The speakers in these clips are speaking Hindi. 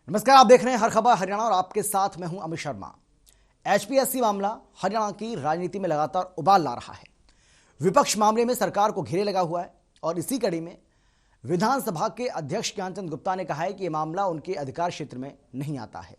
नमस्कार, आप देख रहे हैं हर खबर हरियाणा और आपके साथ मैं हूं अमित शर्मा। एचपीएससी मामला हरियाणा की राजनीति में लगातार उबाल ला रहा है। विपक्ष मामले में सरकार को घेरे लगा हुआ है और इसी कड़ी में विधानसभा के अध्यक्ष ज्ञानचंद गुप्ता ने कहा है कि यह मामला उनके अधिकार क्षेत्र में नहीं आता है।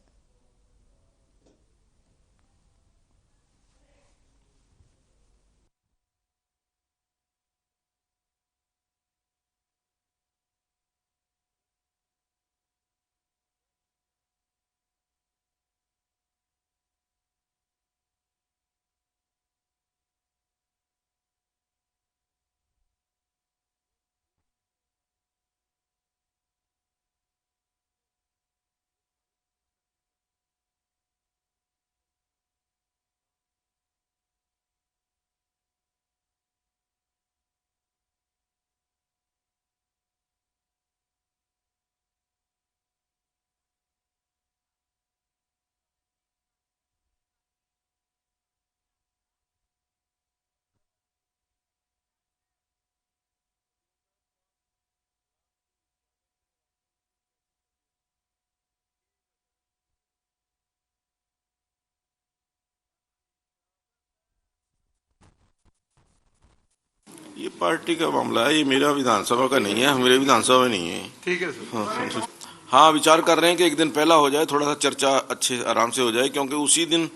ये पार्टी का मामला है, ये मेरा विधानसभा का नहीं है, मेरे विधानसभा में नहीं है। ठीक है सर। हाँ, विचार कर रहे हैं कि एक दिन पहला हो जाए, थोड़ा सा चर्चा अच्छे आराम से हो जाए, क्योंकि उसी दिन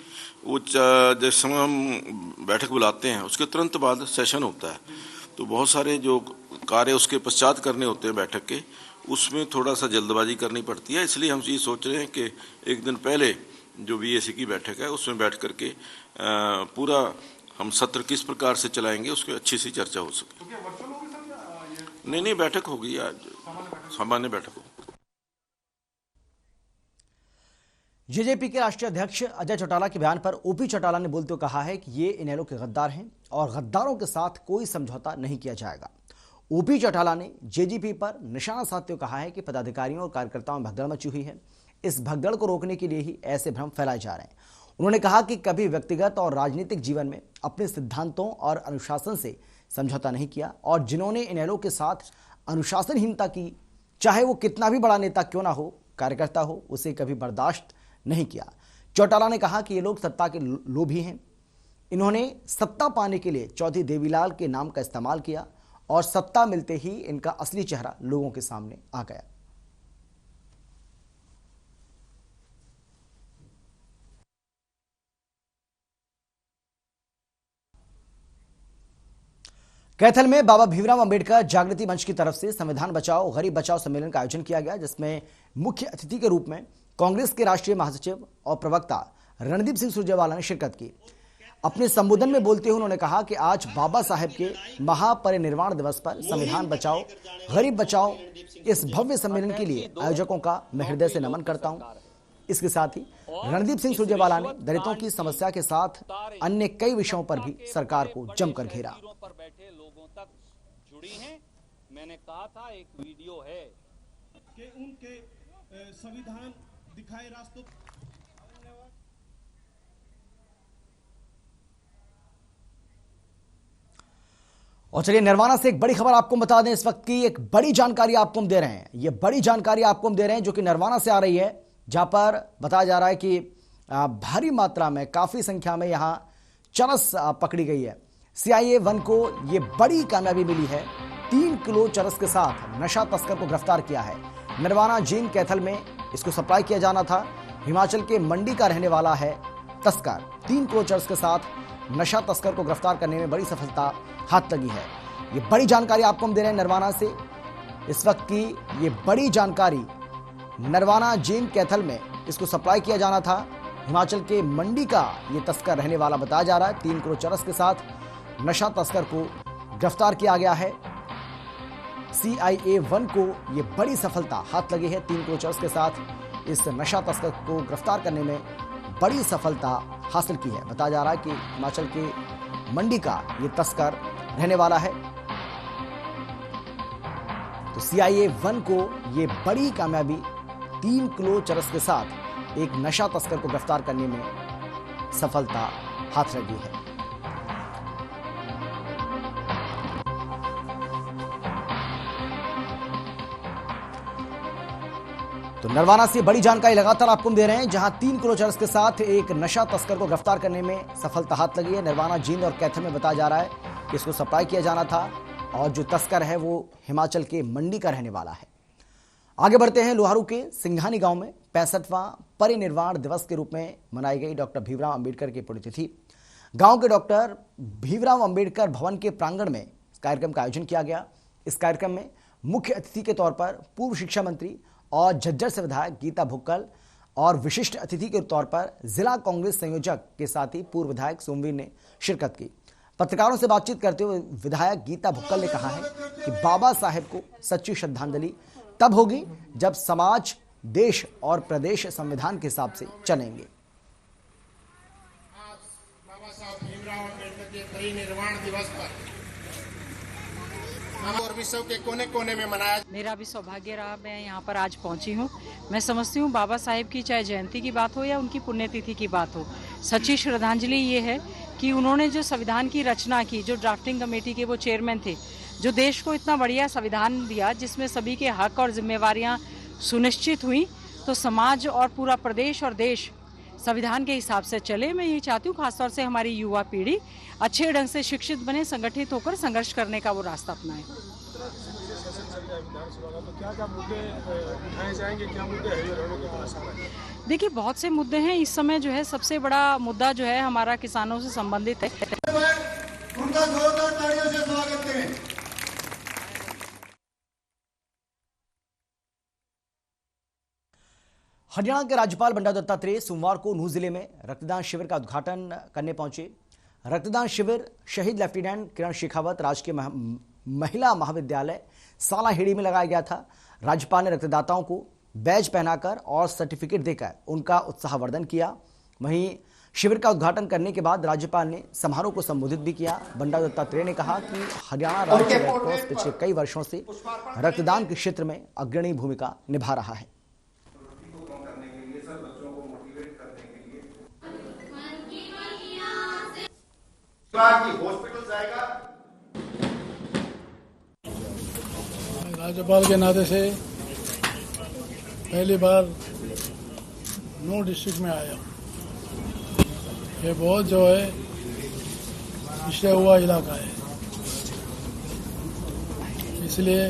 वो जिस समय हम बैठक बुलाते हैं उसके तुरंत बाद सेशन होता है, तो बहुत सारे जो कार्य उसके पश्चात करने होते हैं बैठक के, उसमें थोड़ा सा जल्दबाजी करनी पड़ती है। इसलिए हम ये सोच रहे हैं कि एक दिन पहले जो बीएसी की बैठक है उसमें बैठ करके पूरा हम सत्र किस प्रकार से चलाएंगे उसकी अच्छी सी चर्चा हो सके। नहीं, बैठक होगी आज, सामान्य बैठक होगी। जेजेपी के राष्ट्रीय अध्यक्ष अजय चौटाला के बयान पर ओपी चौटाला ने बोलते हुए कहा है कि ये इनेलो के गद्दार हैं और गद्दारों के साथ कोई समझौता नहीं किया जाएगा। ओपी चौटाला ने जेजेपी पर निशाना साधते हुए कहा है कि पदाधिकारियों और कार्यकर्ताओं में भगदड़ मची हुई है। इस भगदड़ को रोकने के लिए ही ऐसे भ्रम फैलाए जा रहे हैं। उन्होंने कहा कि कभी व्यक्तिगत और राजनीतिक जीवन में अपने सिद्धांतों और अनुशासन से समझौता नहीं किया और जिन्होंने इनेलो के साथ अनुशासनहीनता की, चाहे वो कितना भी बड़ा नेता क्यों ना हो, कार्यकर्ता हो, उसे कभी बर्दाश्त नहीं किया। चौटाला ने कहा कि ये लोग सत्ता के लोभी हैं। इन्होंने सत्ता पाने के लिए चौधरी देवीलाल के नाम का इस्तेमाल किया और सत्ता मिलते ही इनका असली चेहरा लोगों के सामने आ गया। कैथल में बाबा भीमराव अंबेडकर जागृति मंच की तरफ से संविधान बचाओ गरीब बचाओ सम्मेलन का आयोजन किया गया, जिसमें मुख्य अतिथि के रूप में कांग्रेस के राष्ट्रीय महासचिव और प्रवक्ता रणदीप सिंह सुरजेवाला ने शिरकत की। अपने संबोधन में बोलते हुए उन्होंने कहा कि आज बाबा साहेब के महापरिनिर्वाण दिवस पर संविधान बचाओ गरीब बचाओ इस भव्य सम्मेलन के लिए आयोजकों का मैं हृदय से नमन करता हूं। इसके साथ ही रणदीप सिंह सुरजेवाला ने दलितों की समस्या के साथ अन्य कई विषयों पर भी सरकार को जमकर घेरा। मैंने कहा था एक वीडियो है कि उनके संविधान दिखाए रास्तों। और चलिए निर्वाणा से एक बड़ी खबर आपको बता दें। इस वक्त की एक बड़ी जानकारी आपको हम दे रहे हैं। ये बड़ी जानकारी आपको हम दे रहे हैं जो कि निर्वाणा से आ रही है, जहां पर बताया जा रहा है कि भारी मात्रा में, काफी संख्या में यहां चरस पकड़ी गई है। CIA 1 को ये बड़ी कामयाबी मिली है। 3 किलो चरस के साथ नशा तस्कर को गिरफ्तार किया है। निर्वाणा जेन कैथल में इसको सप्लाई किया जाना था। हिमाचल के मंडी का रहने वाला है तस्कर। 3 किलो चरस के साथ नशा तस्कर को गिरफ्तार करने में बड़ी सफलता हाथ लगी है। ये बड़ी जानकारी आपको हम दे रहे हैं निर्वाणा से। इस वक्त की ये बड़ी जानकारी, निर्वाणा जेन कैथल में इसको सप्लाई किया जाना था। हिमाचल के मंडी का ये तस्कर रहने वाला बताया जा रहा है। 3 किलो चरस के साथ नशा तस्कर को गिरफ्तार किया गया है। CIA 1 को ये बड़ी सफलता हाथ लगी है। 3 किलो चरस के साथ इस नशा तस्कर को गिरफ्तार करने में बड़ी सफलता हासिल की है। बताया जा रहा है कि हिमाचल के मंडी का ये तस्कर रहने वाला है। तो CIA 1 को ये बड़ी कामयाबी 3 किलो चरस के साथ एक नशा तस्कर को गिरफ्तार करने में सफलता हाथ लगी है। तो नरवाना से बड़ी जानकारी लगातार आपको दे रहे हैं, जहां 3 किलो चरस के साथ एक नशा तस्कर को गिरफ्तार करने में सफलता हाथ लगी है। नरवाना, जींद और कैथल में बताया जा रहा है कि इसको सप्लाई किया जाना था और जो तस्कर है वो हिमाचल के मंडी का रहने वाला है। आगे बढ़ते हैं। लोहारू के सिंघानी गांव में 65वां परिनिर्वाण दिवस के रूप में मनाई गई डॉक्टर भीमराव अंबेडकर की पुण्यतिथि। गांव के डॉक्टर भीमराव अंबेडकर भवन के प्रांगण में इस कार्यक्रम का आयोजन किया गया। इस कार्यक्रम में मुख्य अतिथि के तौर पर पूर्व शिक्षा मंत्री और झज्जर से विधायक गीता भुक्कल और विशिष्ट अतिथि के तौर पर जिला कांग्रेस संयोजक के साथ ही पूर्व विधायक सोमवीर ने शिरकत की। पत्रकारों से बातचीत करते हुए विधायक गीता भुक्कल ने कहा है कि बाबा साहेब को सच्ची श्रद्धांजलि तब होगी जब समाज, देश और प्रदेश संविधान के हिसाब से चलेंगे। बाबा साहब भीमराव अम्बेडकर के परिनिर्वाण दिवस पर और विश्व के कोने कोने में मनाया। मेरा भी सौभाग्य रहा, मैं यहाँ पर आज पहुँची हूँ। मैं समझती हूँ बाबा साहेब की चाहे जयंती की बात हो या उनकी पुण्यतिथि की बात हो, सच्ची श्रद्धांजलि ये है कि उन्होंने जो संविधान की रचना की, जो ड्राफ्टिंग कमेटी के वो चेयरमैन थे, जो देश को इतना बढ़िया संविधान दिया जिसमें सभी के हक और जिम्मेवारियाँ सुनिश्चित हुई, तो समाज और पूरा प्रदेश और देश संविधान के हिसाब से चले। मैं ये चाहती हूँ खासतौर से हमारी युवा पीढ़ी अच्छे ढंग से शिक्षित बने, संगठित होकर संघर्ष करने का वो रास्ता अपनाए। देखिए, बहुत से मुद्दे हैं। इस समय जो है सबसे बड़ा मुद्दा जो है हमारा किसानों से संबंधित है। उनका जोरदार तालियों से स्वागत करें। हरियाणा के राज्यपाल बंडारू दत्तात्रेय सोमवार को नूंह जिले में रक्तदान शिविर का उद्घाटन करने पहुंचे। रक्तदान शिविर शहीद लेफ्टिनेंट किरण शेखावत राजकीय महिला महाविद्यालय सालाहेड़ी में लगाया गया था। राज्यपाल ने रक्तदाताओं को बैज पहनाकर और सर्टिफिकेट देकर उनका उत्साहवर्धन किया। वहीं शिविर का उद्घाटन करने के बाद राज्यपाल ने समारोह को संबोधित भी किया। बंडारू दत्तात्रेय ने कहा कि हरियाणा राज्य रेड क्रॉस पिछले कई वर्षों से रक्तदान के क्षेत्र में अग्रणी भूमिका निभा रहा है। राज्यपाल के नाते से पहली बार नूंह डिस्ट्रिक्ट में आया। ये बहुत जो है पिछड़ा हुआ इलाका है, इसलिए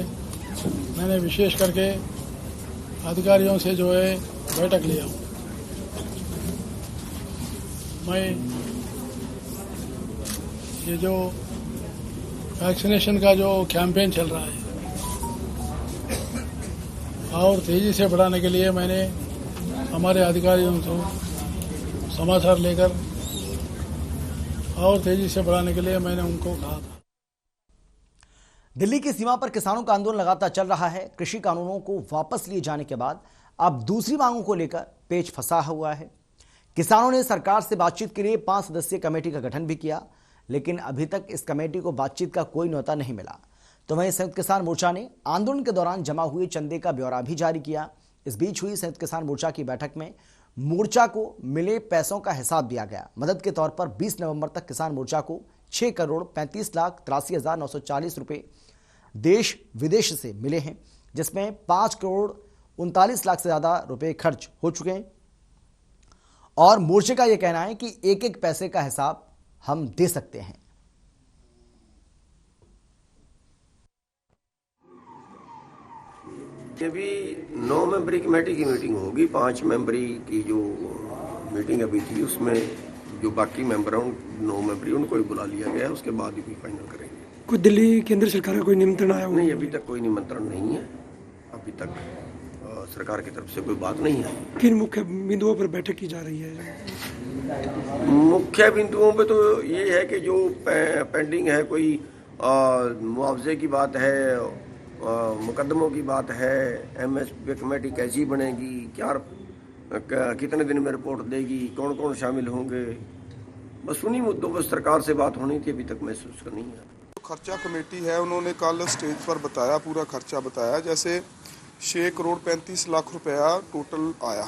मैंने विशेष करके अधिकारियों से जो है बैठक लिया। मैं ये जो वैक्सीनेशन का जो कैंपेन चल रहा है और तेजी से बढ़ाने के लिए मैंने हमारे अधिकारियों से समाचार लेकर और तेजी से बढ़ाने के लिए मैंने उनको कहा था। दिल्ली की सीमा पर किसानों का आंदोलन लगातार चल रहा है। कृषि कानूनों को वापस लिए जाने के बाद अब दूसरी मांगों को लेकर पेच फंसा हुआ है। किसानों ने सरकार से बातचीत के लिए 5 सदस्यीय कमेटी का गठन भी किया, लेकिन अभी तक इस कमेटी को बातचीत का कोई न्योता नहीं मिला। तो वहीं संयुक्त किसान मोर्चा ने आंदोलन के दौरान जमा हुए चंदे का ब्यौरा भी जारी किया। इस बीच हुई संयुक्त किसान मोर्चा की बैठक में मोर्चा को मिले पैसों का हिसाब दिया गया। मदद के तौर पर 20 नवंबर तक किसान मोर्चा को 6,35,83,940 रुपए देश विदेश से मिले हैं, जिसमें 5,39,00,000 से ज्यादा रुपए खर्च हो चुके हैं। और मोर्चे का यह कहना है कि एक एक पैसे का हिसाब हम दे सकते हैं। अभी 9 मेंबरी कमेटी की मीटिंग होगी। 5 मेंबरी की जो मीटिंग अभी थी उसमें जो बाकी मेंबर हैं 9 मेंबरी उनको ही बुला लिया गया है। उसके बाद ही कोई फाइनल करेंगे। कोई दिल्ली केंद्र सरकार का कोई निमंत्रण आया हुआ? नहीं, अभी तक कोई निमंत्रण नहीं है। अभी तक सरकार की तरफ से कोई बात नहीं आई। किन मुख्य बिंदुओं पर बैठक की जा रही है? मुख्य बिंदुओं पे तो ये है कि जो पेंडिंग है, कोई मुआवजे की बात है, मुकदमों की बात है, एमएसपी कमेटी कैसी बनेगी, कितने दिन में रिपोर्ट देगी, कौन कौन शामिल होंगे, बस उन्हीं मुद्दों पर सरकार से बात होनी थी। अभी तक महसूस करनी है। खर्चा कमेटी है, उन्होंने कल स्टेज पर बताया, पूरा खर्चा बताया। जैसे 6,35,00,000 रुपया टोटल आया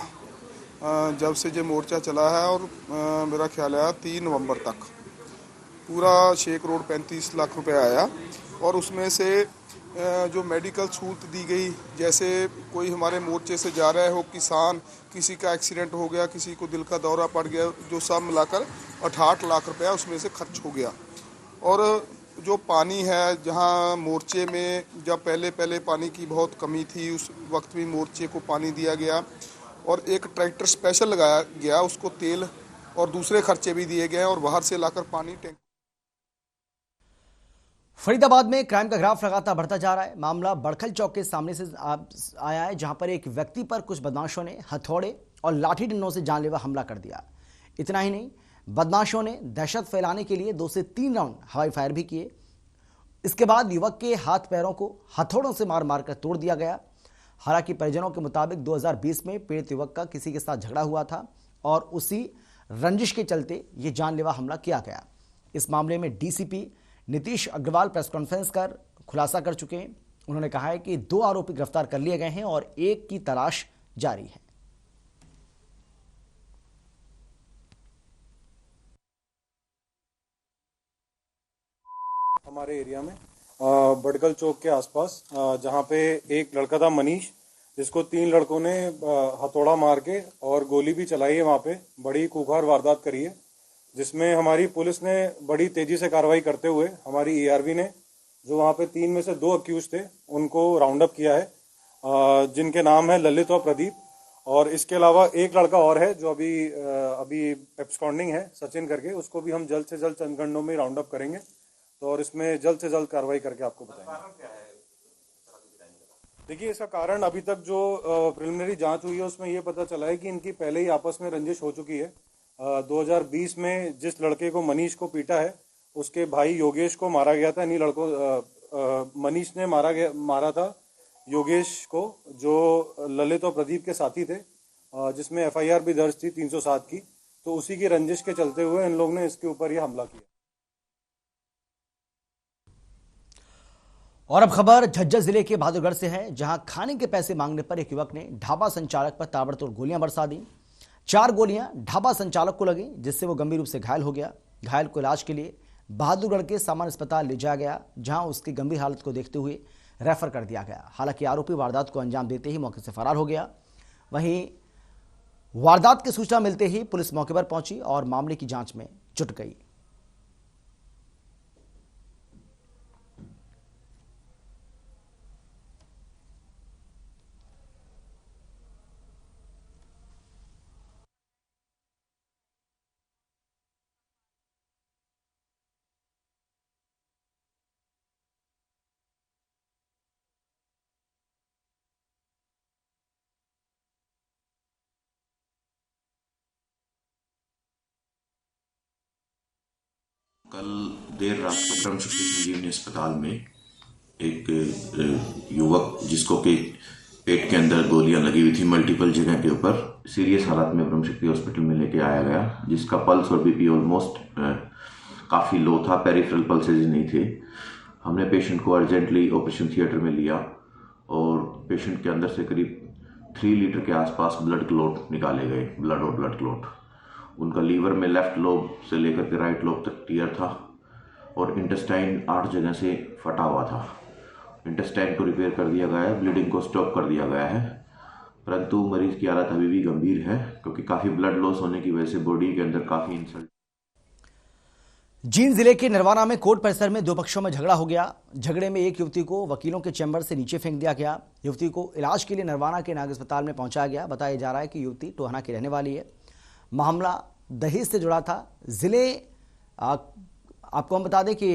जब से ये मोर्चा चला है, और मेरा ख्याल है 3 नवंबर तक पूरा 6,35,00,000 रुपया आया। और उसमें से जो मेडिकल सहूलत दी गई, जैसे कोई हमारे मोर्चे से जा रहे हो किसान, किसी का एक्सीडेंट हो गया, किसी को दिल का दौरा पड़ गया, जो सब मिलाकर 68 लाख रुपया उसमें से खर्च हो गया। और जो पानी है, जहां मोर्चे में जब पहले पानी की बहुत कमी थी, उस वक्त भी मोर्चे को पानी दिया गया और एक ट्रैक्टर स्पेशल लगाया गया, उसको तेल और दूसरे खर्चे भी दिए गए और बाहर से लाकर पानी टैंक। फरीदाबाद में क्राइम का ग्राफ लगातार बढ़ता जा रहा है। मामला बड़खल चौक के सामने से आया है, जहां पर एक व्यक्ति पर कुछ बदमाशों ने हथौड़े और लाठी डंडों से जानलेवा हमला कर दिया। इतना ही नहीं, बदमाशों ने दहशत फैलाने के लिए 2 से 3 राउंड हवाई फायर भी किए। इसके बाद युवक के हाथ पैरों को हथौड़ों से मार मार कर तोड़ दिया गया। हालांकि परिजनों के मुताबिक 2020 में पीड़ित युवक का किसी के साथ झगड़ा हुआ था और उसी रंजिश के चलते ये जानलेवा हमला किया गया। इस मामले में DCP Nitish Agarwal press conference कर खुलासा कर चुके हैं। उन्होंने कहा है कि 2 आरोपी गिरफ्तार कर लिए गए हैं और एक की तलाश जारी है। हमारे एरिया में बड़गल चौक के आसपास, जहां पे एक लड़का था मनीष, जिसको 3 लड़कों ने हथौड़ा मार के और गोली भी चलाई है। वहां पे बड़ी खूंखार वारदात करी है, जिसमें हमारी पुलिस ने बड़ी तेजी से कार्रवाई करते हुए हमारी ईआरवी ने, जो वहां पे 3 में से 2 अक्यूज थे, उनको राउंड अप किया है, जिनके नाम है ललित और प्रदीप। और इसके अलावा एक लड़का और है जो अभी एब्सकॉन्डिंग है, सचिन करके, उसको भी हम जल्द से जल्द चंद घंटों में राउंड अप करेंगे। तो और इसमें जल्द से जल्द कार्रवाई करके आपको बताएंगे। देखिए, इसका कारण अभी तक जो प्रिलिमिनरी जांच हुई है उसमें ये पता चला है कि इनकी पहले ही आपस में रंजिश हो चुकी है। 2020 में जिस लड़के को मनीष को पीटा है, उसके भाई योगेश को मारा गया था। इन्हीं लड़कों मनीष ने मारा था योगेश को, जो ललित और प्रदीप के साथी थे, जिसमें एफआईआर भी दर्ज थी 307 की। तो उसी की रंजिश के चलते हुए इन लोगों ने इसके ऊपर ये हमला किया। और अब खबर झज्जर जिले के बहादुरगढ़ से है, जहां खाने के पैसे मांगने पर एक युवक ने ढाबा संचालक पर ताबड़तोड़ गोलियां बरसा दी। 4 गोलियां ढाबा संचालक को लगी, जिससे वो गंभीर रूप से घायल हो गया। घायल को इलाज के लिए बहादुरगढ़ के सामान्य अस्पताल ले जाया गया, जहां उसकी गंभीर हालत को देखते हुए रेफर कर दिया गया। हालांकि आरोपी वारदात को अंजाम देते ही मौके से फरार हो गया। वहीं वारदात की सूचना मिलते ही पुलिस मौके पर पहुंची और मामले की जांच में जुट गई। कल देर रात को ब्रह्म शक्ति संजीवनी अस्पताल में एक युवक, जिसको कि पेट के अंदर गोलियां लगी हुई थी मल्टीपल जगह के ऊपर, सीरियस हालत में ब्रह्म शक्ति हॉस्पिटल में लेके आया गया, जिसका पल्स और बीपी ऑलमोस्ट काफ़ी लो था, पेरिफेरल पल्सेज नहीं थे। हमने पेशेंट को अर्जेंटली ऑपरेशन थिएटर में लिया और पेशेंट के अंदर से करीब 3 लीटर के आसपास ब्लड क्लॉट निकाले गए, ब्लड और ब्लड क्लॉट। उनका लीवर में लेफ्ट लोब से लेकर के राइट लोब तक टीयर था और इंटेस्टाइन 8 जगह से फटा हुआ था। इंटेस्टाइन को रिपेयर कर दिया गया है, ब्लीडिंग को स्टॉप कर दिया गया है, परंतु मरीज की हालत अभी भी गंभीर है, क्योंकि काफ़ी ब्लड लॉस होने की वजह से बॉडी के अंदर काफ़ी इंसल्ट। जींद जिले के नरवाना में कोर्ट परिसर में 2 पक्षों में झगड़ा हो गया। झगड़े में एक युवती को वकीलों के चैम्बर से नीचे फेंक दिया गया। युवती को इलाज के लिए नरवाना के नाग अस्पताल में पहुंचाया गया। बताया जा रहा है कि युवती टोहाना की रहने वाली है। मामला दहेज से जुड़ा था। आपको हम बता दें कि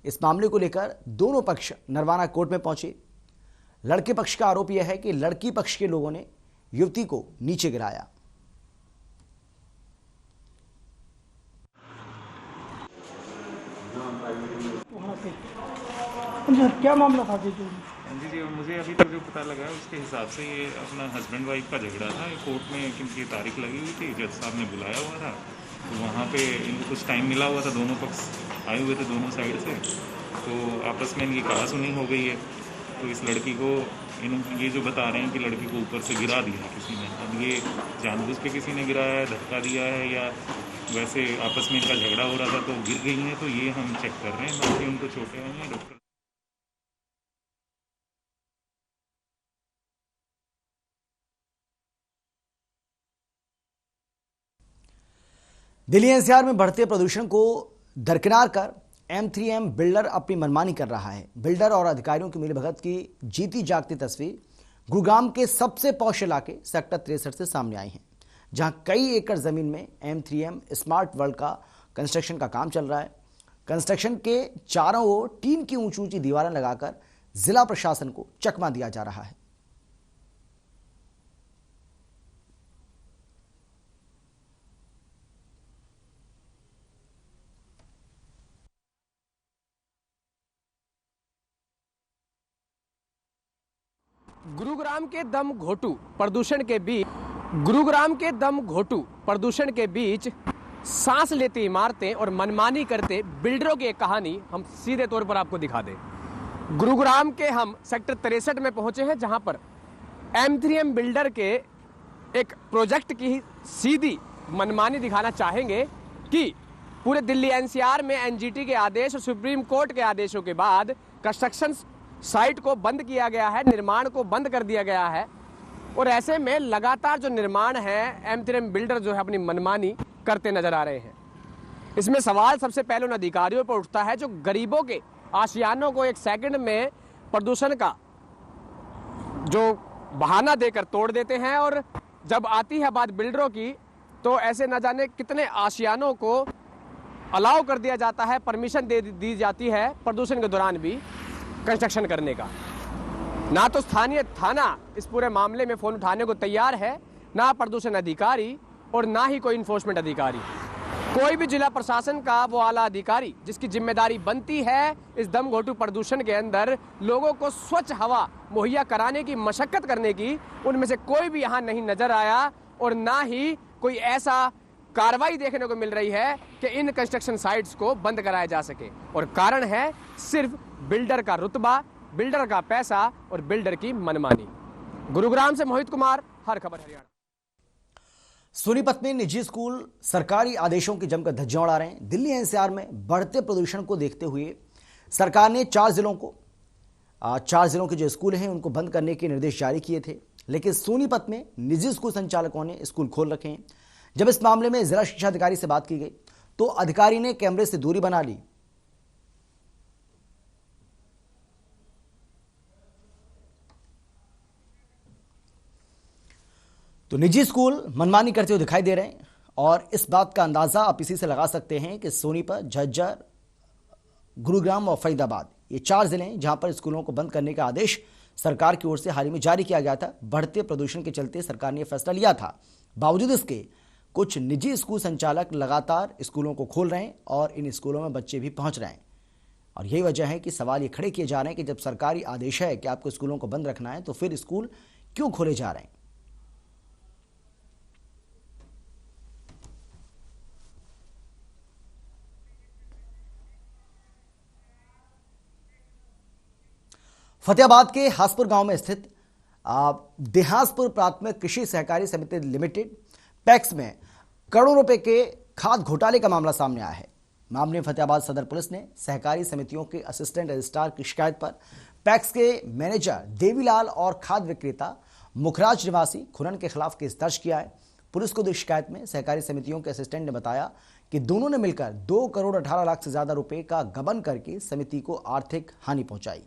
इस मामले को लेकर दोनों पक्ष नरवाना कोर्ट में पहुंचे। लड़के पक्ष का आरोप यह है कि लड़की पक्ष के लोगों ने युवती को नीचे गिराया। क्या मामला था जी? जी मुझे अभी तक जो पता लगा है उसके हिसाब से ये अपना हस्बैंड वाइफ का झगड़ा था। कोर्ट में क्योंकि तारीख लगी हुई थी, जज साहब ने बुलाया हुआ था, तो वहाँ पे इनको कुछ टाइम मिला हुआ था। दोनों पक्ष आए हुए थे दोनों साइड से, तो आपस में इनकी कहासुनी हो गई है। तो इस लड़की को ये जो बता रहे हैं कि लड़की को ऊपर से गिरा दिया किसी ने। अब ये जानबूझ के किसी ने गिराया है, धक्का दिया है, या वैसे आपस में इनका झगड़ा हो रहा था तो गिर गई हैं, तो ये हम चेक कर रहे हैं। बाकी उनको चोटें आई हैं। डॉक्टर दिल्ली एनसीआर में बढ़ते प्रदूषण को दरकिनार कर M3M बिल्डर अपनी मनमानी कर रहा है। बिल्डर और अधिकारियों की मिलीभगत की जीती जागती तस्वीर गुरुग्राम के सबसे पॉश इलाके सेक्टर 63 से सामने आई है, जहां कई एकड़ जमीन में M3M स्मार्ट वर्ल्ड का कंस्ट्रक्शन का काम चल रहा है। कंस्ट्रक्शन के चारों ओर टीन की ऊंची ऊंची दीवारें लगाकर जिला प्रशासन को चकमा दिया जा रहा है। गुरुग्राम के दम घोटू प्रदूषण के बीच सांस लेती इमारतें और मनमानी करते बिल्डरों की एक कहानी हम सीधे तौर पर आपको दिखा दें। गुरुग्राम के हम सेक्टर 63 में पहुंचे हैं, जहां पर M3M बिल्डर के एक प्रोजेक्ट की सीधी मनमानी दिखाना चाहेंगे कि पूरे दिल्ली एनसीआर में एनजीटी के आदेश और सुप्रीम कोर्ट के आदेशों के बाद कंस्ट्रक्शन साइट को बंद किया गया है, निर्माण को बंद कर दिया गया है। और ऐसे में लगातार जो निर्माण है M3M बिल्डर जो है अपनी मनमानी करते नजर आ रहे हैं। इसमें सवाल सबसे पहले उन अधिकारियों पर उठता है जो गरीबों के आशियानों को एक सेकंड में प्रदूषण का जो बहाना देकर तोड़ देते हैं, और जब आती है बात बिल्डरों की तो ऐसे न जाने कितने आशियानों को अलाउ कर दिया जाता है, परमिशन दे दी जाती है प्रदूषण के दौरान भी कंस्ट्रक्शन करने का। ना तो स्थानीय थाना इस पूरे मामले में फोन उठाने को तैयार है, ना प्रदूषण अधिकारी और ना ही कोई इन्फोर्समेंट अधिकारी। कोई भी जिला प्रशासन का वो आला अधिकारी जिसकी जिम्मेदारी बनती है इस दम घोटू प्रदूषण के अंदर लोगों को स्वच्छ हवा मुहैया कराने की मशक्कत करने की, उनमें से कोई भी यहाँ नहीं नजर आया। और ना ही कोई ऐसा कार्रवाई देखने को मिल रही है कि इन कंस्ट्रक्शन साइट्स को बंद कराया जा सके। और कारण है सिर्फ बिल्डर का रुतबा, बिल्डर का पैसा और बिल्डर की मनमानी। गुरुग्राम से मोहित कुमार, हर खबर हरियाणा। सोनीपत में निजी स्कूल सरकारी आदेशों की जमकर धज्जियां उड़ा रहे हैं। दिल्ली एनसीआर में बढ़ते प्रदूषण को देखते हुए सरकार ने 4 जिलों के जो स्कूल हैं उनको बंद करने के निर्देश जारी किए थे, लेकिन सोनीपत में निजी स्कूल संचालकों ने स्कूल खोल रखे हैं। जब इस मामले में जिला शिक्षा अधिकारी से बात की गई तो अधिकारी ने कैमरे से दूरी बना ली। तो निजी स्कूल मनमानी करते हुए दिखाई दे रहे हैं, और इस बात का अंदाजा आप इसी से लगा सकते हैं कि सोनीपत, झज्जर, गुरुग्राम और फरीदाबाद ये 4 जिले हैं जहां पर स्कूलों को बंद करने का आदेश सरकार की ओर से हाल ही में जारी किया गया था। बढ़ते प्रदूषण के चलते सरकार ने यह फैसला लिया था। बावजूद इसके कुछ निजी स्कूल संचालक लगातार स्कूलों को खोल रहे हैं और इन स्कूलों में बच्चे भी पहुंच रहे हैं। और यही वजह है कि सवाल ये खड़े किए जा रहे हैं कि जब सरकारी आदेश है कि आपको स्कूलों को बंद रखना है तो फिर स्कूल क्यों खोले जा रहे हैं। फतेहाबाद के हासपुर गांव में स्थित देहासपुर प्राथमिक कृषि सहकारी समिति लिमिटेड पैक्स में करोड़ों रुपए के खाद घोटाले का मामला सामने आया है। मामले में फतेहाबाद सदर पुलिस ने सहकारी समितियों के असिस्टेंट रजिस्ट्रार की शिकायत पर पैक्स के मैनेजर देवीलाल और खाद विक्रेता मुखराज निवासी खुरन के खिलाफ केस दर्ज किया है। पुलिस को दी शिकायत में सहकारी समितियों के असिस्टेंट ने बताया कि दोनों ने मिलकर 2 करोड़ 18 लाख से ज्यादा रुपए का गबन करके समिति को आर्थिक हानि पहुंचाई।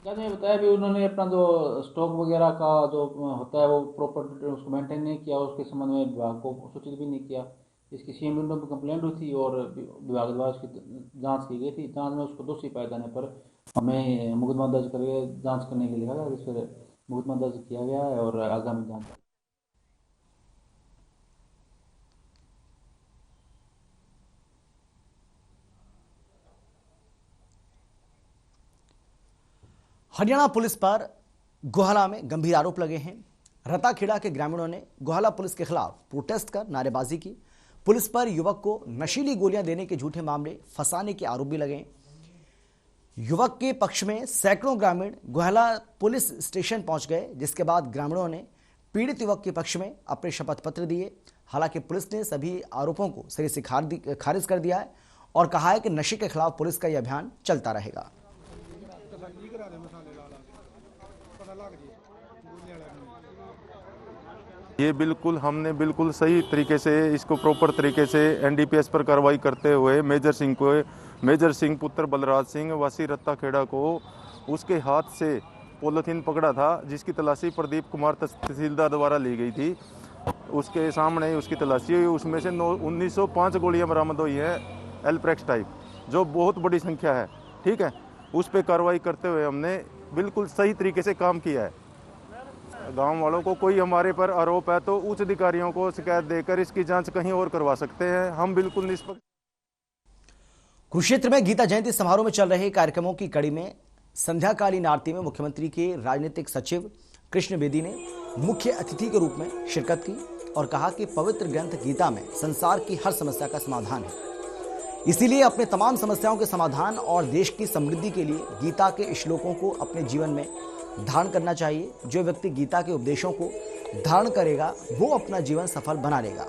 ने बताया भी उन्होंने अपना जो स्टॉक वगैरह का जो होता है वो प्रॉपर उसको मेंटेन नहीं किया, उसके संबंध में विभाग को सूचित भी नहीं किया। इसकी सीएम विंडो पर कंप्लेंट हुई थी और विभाग द्वारा उसकी जांच की गई थी। जांच में उसको दोषी पाए जाने पर हमें मुकदमा दर्ज करके जांच करने के लिए लिखा गया, जिस पर मुकदमा दर्ज किया गया है और आगामी जांच। हरियाणा पुलिस पर गोहला में गंभीर आरोप लगे हैं। रताखेड़ा के ग्रामीणों ने गोहला पुलिस के खिलाफ प्रोटेस्ट कर नारेबाजी की। पुलिस पर युवक को नशीली गोलियां देने के झूठे मामले फंसाने के आरोप भी लगे। युवक के पक्ष में सैकड़ों ग्रामीण गोहला पुलिस स्टेशन पहुंच गए, जिसके बाद ग्रामीणों ने पीड़ित युवक के पक्ष में अपने शपथ पत्र दिए। हालांकि पुलिस ने सभी आरोपों को सिरे से खारिज कर दिया है और कहा है कि नशे के खिलाफ पुलिस का यह अभियान चलता रहेगा। ये बिल्कुल हमने बिल्कुल सही तरीके से इसको प्रॉपर तरीके से एनडीपीएस पर कार्रवाई करते हुए मेजर सिंह पुत्र बलराज सिंह वासी रत्ता खेड़ा को उसके हाथ से पॉलीथीन पकड़ा था, जिसकी तलाशी प्रदीप कुमार तहसीलदार द्वारा ली गई थी। उसके सामने उसकी तलाशी हुई, उसमें से 1905 गोलियां बरामद हुई हैं एल्प्रेक्स टाइप, जो बहुत बड़ी संख्या है। ठीक है, उस पर कार्रवाई करते हुए हमने बिल्कुल सही तरीके से काम किया है। गांव वालों को कोई हमारे पर आरोप है तो उच्च अधिकारियों को शिकायत देकर इसकी जांच कहीं और करवा सकते हैं। हम बिल्कुल निष्पक्ष। कुरुक्षेत्र में गीता जयंती समारोह में चल रहे कार्यक्रमों की कड़ी में संध्याकालीन आरती में मुख्यमंत्री के राजनीतिक सचिव कृष्ण बेदी ने मुख्य अतिथि के रूप में शिरकत की और कहा कि पवित्र ग्रंथ गीता में संसार की हर समस्या का समाधान है, इसीलिए अपने तमाम समस्याओं के समाधान और देश की समृद्धि के लिए गीता के श्लोकों को अपने जीवन में धारण करना चाहिए। जो व्यक्ति गीता के उपदेशों को धारण करेगा वो अपना जीवन सफल बना लेगा।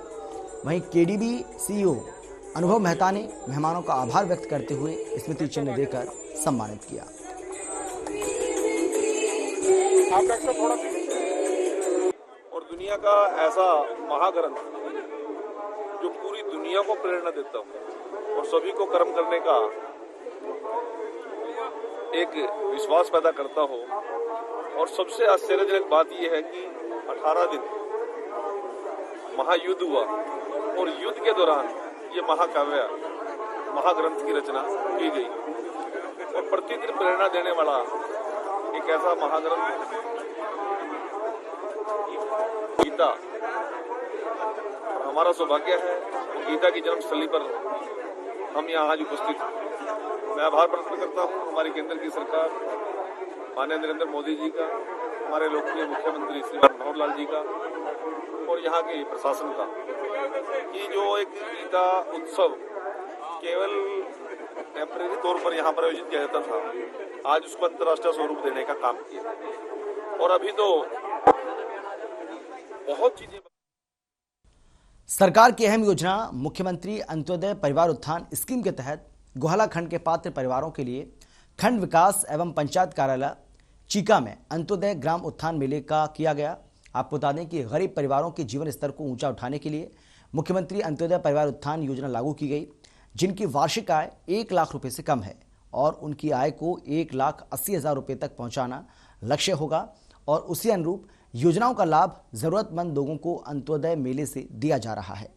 वहीं केडीबी सीईओ अनुभव मेहता ने मेहमानों का आभार व्यक्त करते हुए स्मृति चिन्ह देकर सम्मानित किया। और दुनिया का ऐसा महाग्रंथ जो पूरी दुनिया को प्रेरणा देता हो और सभी को कर्म करने का एक विश्वास पैदा करता हो। और सबसे आश्चर्यजनक बात यह है कि 18 दिन महायुद्ध हुआ और युद्ध के दौरान ये महाकाव्य महाग्रंथ की रचना की गई और प्रतिदिन प्रेरणा देने वाला एक ऐसा महाग्रंथ गीता। हमारा सौभाग्य है गीता की जन्मस्थली पर हम यहाँ आज उपस्थित हैं। मैं आभार प्रकट करता हूँ हमारी केंद्र की सरकार माननीय नरेंद्र मोदी जी का, हमारे लोकप्रिय मुख्यमंत्री श्री मनोहर लाल जी का और यहाँ के प्रशासन का, कि जो एक गीता उत्सव केवल टेम्परेरी तौर पर यहाँ पर आयोजित किया जाता था, आज उसको अंतर्राष्ट्रीय स्वरूप देने का काम किया। और अभी तो बहुत चीजें। सरकार की अहम योजना मुख्यमंत्री अंत्योदय परिवार उत्थान स्कीम के तहत गोहला खंड के पात्र परिवारों के लिए खंड विकास एवं पंचायत कार्यालय चीका में अंत्योदय ग्राम उत्थान मेले का किया गया। आपको बता दें कि गरीब परिवारों के जीवन स्तर को ऊंचा उठाने के लिए मुख्यमंत्री अंत्योदय परिवार उत्थान योजना लागू की गई, जिनकी वार्षिक आय 1 लाख रुपए से कम है और उनकी आय को 1,80,000 रुपए तक पहुंचाना लक्ष्य होगा। और उसी अनुरूप योजनाओं का लाभ जरूरतमंद लोगों को अंत्योदय मेले से दिया जा रहा है।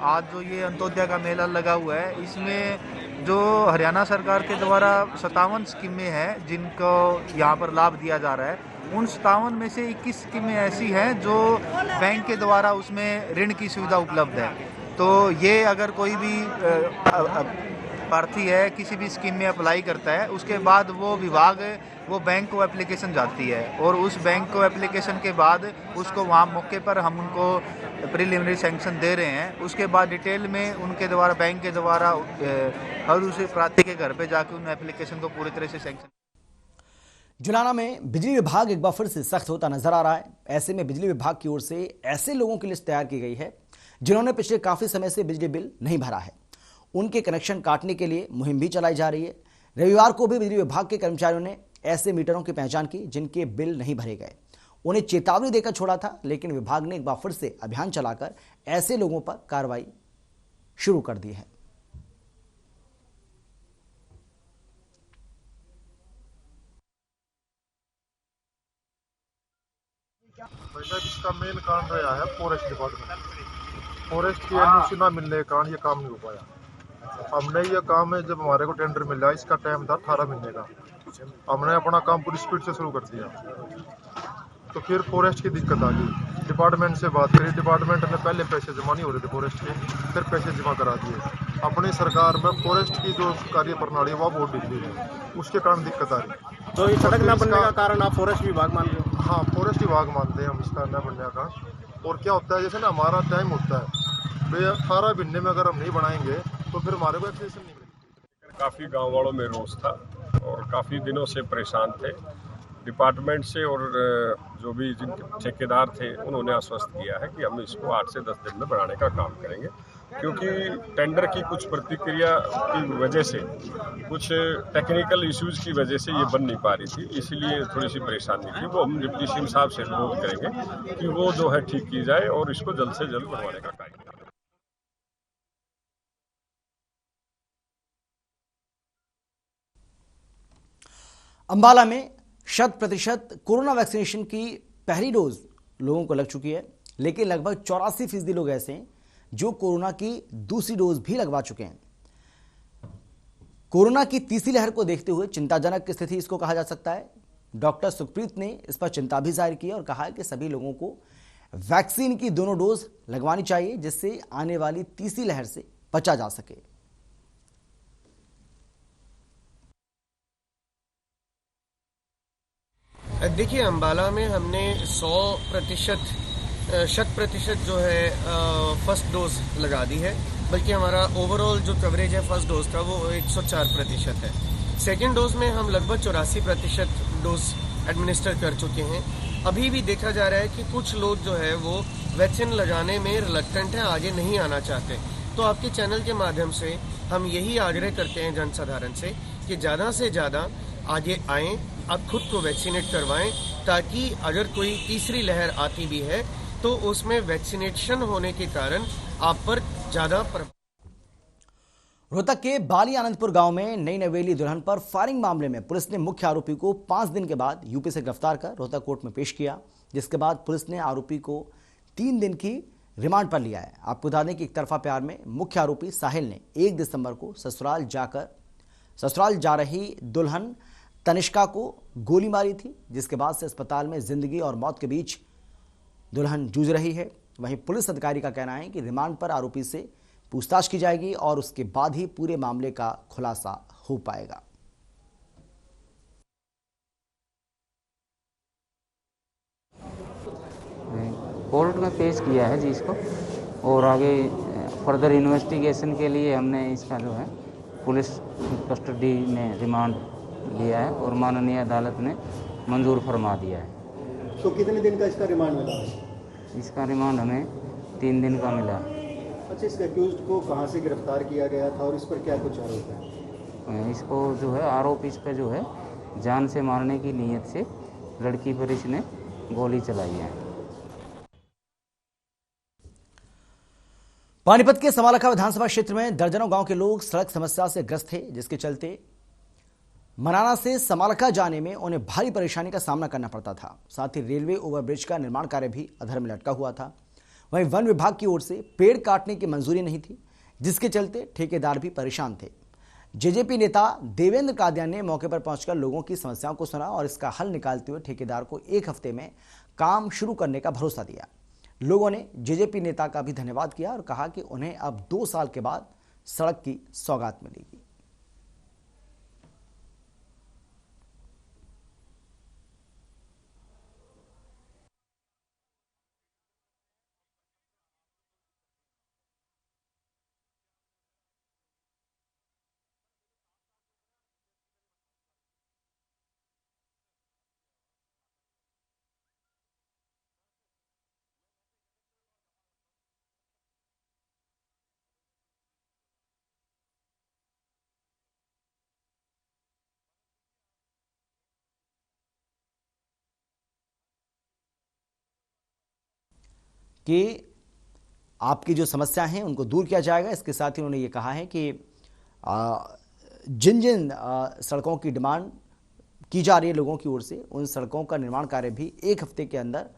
आज जो ये अंत्योदय का मेला लगा हुआ है, इसमें जो हरियाणा सरकार के द्वारा 57 स्कीमें हैं जिनको यहाँ पर लाभ दिया जा रहा है, उन 57 में से 21 स्कीमें ऐसी हैं जो बैंक के द्वारा उसमें ऋण की सुविधा उपलब्ध है। तो ये अगर कोई भी प्रार्थी है किसी भी स्कीम में अप्लाई करता है, उसके बाद वो बैंक को एप्लीकेशन जाती है और उस बैंक को एप्लीकेशन के बाद उसको वहाँ मौके पर हम उनको प्रीलिमिनरी सैंक्शन दे रहे हैं। उसके बाद डिटेल में उनके द्वारा बैंक के द्वारा हर उस प्रार्थी के घर पे जाकर उन एप्लीकेशन को पूरी तरह से सैंक्शन। जुलाना में बिजली विभाग एक बार फिर से सख्त होता नजर आ रहा है। ऐसे में बिजली विभाग की ओर से ऐसे लोगों की लिस्ट तैयार की गई है जिन्होंने पिछले काफी समय से बिजली बिल नहीं भरा है। उनके कनेक्शन काटने के लिए मुहिम भी चलाई जा रही है। रविवार को भी बिजली विभाग के कर्मचारियों ने ऐसे मीटरों की पहचान की जिनके बिल नहीं भरे गए। उन्हें चेतावनी देकर छोड़ा था, लेकिन विभाग ने एक बार फिर से अभियान चलाकर ऐसे लोगों पर कार्रवाई शुरू कर दी है। इसका मेन कारण रहा है फॉरेस्ट डिपार्टमेंट। फॉरेस्ट की एनओसी ना मिलने के कारण ये काम नहीं हो पाया। हमने ये काम है, जब हमारे को टेंडर मिला इसका टाइम था 18 महीने का, हमने अपना काम पूरी स्पीड से शुरू कर दिया। तो फिर फॉरेस्ट की दिक्कत आ गई, डिपार्टमेंट से बात करी, डिपार्टमेंट ने पहले पैसे जमा नहीं हो रहे थे फॉरेस्ट के, फिर पैसे जमा करा दिए। अपनी सरकार में फॉरेस्ट की जो कार्य प्रणाली है वो बहुत ढीली है, उसके कारण दिक्कत आ रही। तो ये सड़क न बनने का कारण आप फॉरेस्ट विभाग मान रहे हो? हाँ, फॉरेस्ट विभाग मानते हैं हम इसका न बनने का। और क्या होता है, जैसे ना हमारा टाइम होता है 18 महीने में अगर हम नहीं बनाएंगे तो फिर हमारे को एक्सेशन नहीं मिलेगी। काफ़ी गांव वालों में रोष था और काफ़ी दिनों से परेशान थे। डिपार्टमेंट से और जो भी जिनके ठेकेदार थे उन्होंने आश्वस्त किया है कि हम इसको 8 से 10 दिन में बनाने का काम करेंगे। क्योंकि टेंडर की कुछ प्रतिक्रिया की वजह से, कुछ टेक्निकल इश्यूज की वजह से ये बन नहीं पा रही थी, इसलिए थोड़ी सी परेशानी थी। वो हम डिप्टी सीएम साहब से अनुरोध करेंगे कि वो जो है ठीक की जाए और इसको जल्द से जल्द बनवाने का कार्य करें। अंबाला में 100% कोरोना वैक्सीनेशन की पहली डोज लोगों को लग चुकी है, लेकिन लगभग 84% लोग ऐसे हैं जो कोरोना की दूसरी डोज भी लगवा चुके हैं। कोरोना की तीसरी लहर को देखते हुए चिंताजनक स्थिति इसको कहा जा सकता है। डॉक्टर सुखप्रीत ने इस पर चिंता भी जाहिर की और कहा है कि सभी लोगों को वैक्सीन की दोनों डोज लगवानी चाहिए, जिससे आने वाली तीसरी लहर से बचा जा सके। देखिए, अंबाला में हमने 100% जो है फर्स्ट डोज लगा दी है, बल्कि हमारा ओवरऑल जो कवरेज है फर्स्ट डोज का वो 104% है। सेकेंड डोज में हम लगभग 84% डोज एडमिनिस्टर कर चुके हैं। अभी भी देखा जा रहा है कि कुछ लोग जो है वो वैक्सीन लगाने में रिलक्टेंट हैं, आगे नहीं आना चाहते। तो आपके चैनल के माध्यम से हम यही आग्रह करते हैं जनसाधारण से कि ज़्यादा से ज़्यादा आगे आएँ, आप खुद को वैक्सीनेट करवाएं, ताकि अगर कोई तीसरी लहर आती भी है तो उसमें वैक्सीनेशन होने के कारण आप पर ज़्यादा रोहतक के बाली आनंदपुर गांव में नई नवेली दुल्हन पर फायरिंग मामले में पुलिस ने मुख्य आरोपी को 5 दिन के बाद यूपी से गिरफ्तार कर रोहतक कोर्ट में पेश किया, जिसके बाद पुलिस ने आरोपी को 3 दिन की रिमांड पर लिया है। आपको बता दें कि एक तरफा प्यार में मुख्य आरोपी साहिल ने 1 दिसंबर को ससुराल जा रही दुल्हन तनिष्का को गोली मारी थी, जिसके बाद से अस्पताल में जिंदगी और मौत के बीच दुल्हन जूझ रही है। वहीं पुलिस अधिकारी का कहना है कि रिमांड पर आरोपी से पूछताछ की जाएगी और उसके बाद ही पूरे मामले का खुलासा हो पाएगा। कोर्ट में पेश किया है जी इसको, और आगे फर्दर इन्वेस्टिगेशन के लिए हमने इसका जो है पुलिस कस्टडी में रिमांड लिया है और माननीय अदालत ने मंजूर फरमा दिया है। तो कितने दिन का इसका रिमांड मिला? इसका रिमांड हमें 3 दिन का मिला। अच्छा, इस एक्यूज्ड को कहाँ से गिरफ्तार किया गया था और इस पर क्या कुछ आरोप है? इसको जो है आरोप इस पर जो है जान से मारने की नीयत से लड़की पर इसने गोली चलाई है। पानीपत के समालखा विधानसभा क्षेत्र में दर्जनों गांव के लोग सड़क समस्या से ग्रस्त थे, जिसके चलते मनाना से समालखा जाने में उन्हें भारी परेशानी का सामना करना पड़ता था। साथ ही रेलवे ओवरब्रिज का निर्माण कार्य भी अधर में लटका हुआ था। वहीं वन विभाग की ओर से पेड़ काटने की मंजूरी नहीं थी, जिसके चलते ठेकेदार भी परेशान थे। जेजेपी नेता देवेंद्र कादियान ने मौके पर पहुंचकर लोगों की समस्याओं को सुना और इसका हल निकालते हुए ठेकेदार को 1 हफ्ते में काम शुरू करने का भरोसा दिया। लोगों ने जेजेपी नेता का भी धन्यवाद किया और कहा कि उन्हें अब 2 साल के बाद सड़क की सौगात मिलेगी। कि आपकी जो समस्या हैं उनको दूर किया जाएगा। इसके साथ ही उन्होंने ये कहा है कि जिन जिन सड़कों की डिमांड की जा रही है लोगों की ओर से, उन सड़कों का निर्माण कार्य भी 1 हफ्ते के अंदर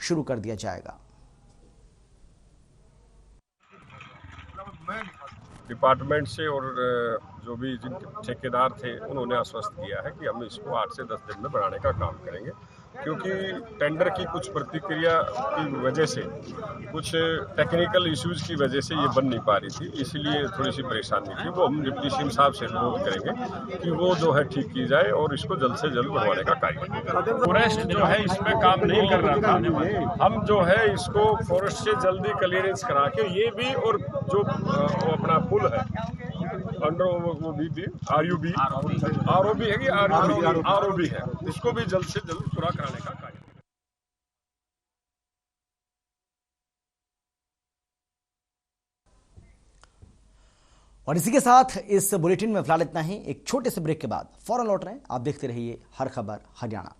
शुरू कर दिया जाएगा। डिपार्टमेंट से और जो भी जिन ठेकेदार थे उन्होंने आश्वस्त किया है कि हम इसको 8 से 10 दिन में बढ़ाने का काम करेंगे, क्योंकि टेंडर की कुछ प्रतिक्रिया की वजह से, कुछ टेक्निकल इश्यूज की वजह से ये बन नहीं पा रही थी, इसलिए थोड़ी सी परेशानी थी। वो हम डिप्टी सीएम साहब से अनुरोध करेंगे कि वो जो है ठीक की जाए और इसको जल्द से जल्द बढ़वाने का कार्य करें। फॉरेस्ट जो है इस पे काम नहीं कर रहा था, हम जो है इसको फॉरेस्ट से जल्दी क्लियरेंस करा के ये भी और जो अपना पुल है अंडर वो भी आरओबी है कि आरओबी है, इसको भी जल्द से जल्द पूरा कराने का कार्य। और इसी के साथ इस बुलेटिन में फिलहाल इतना ही। एक छोटे से ब्रेक के बाद फौरन लौट रहे हैं। आप देखते रहिए हर खबर हरियाणा।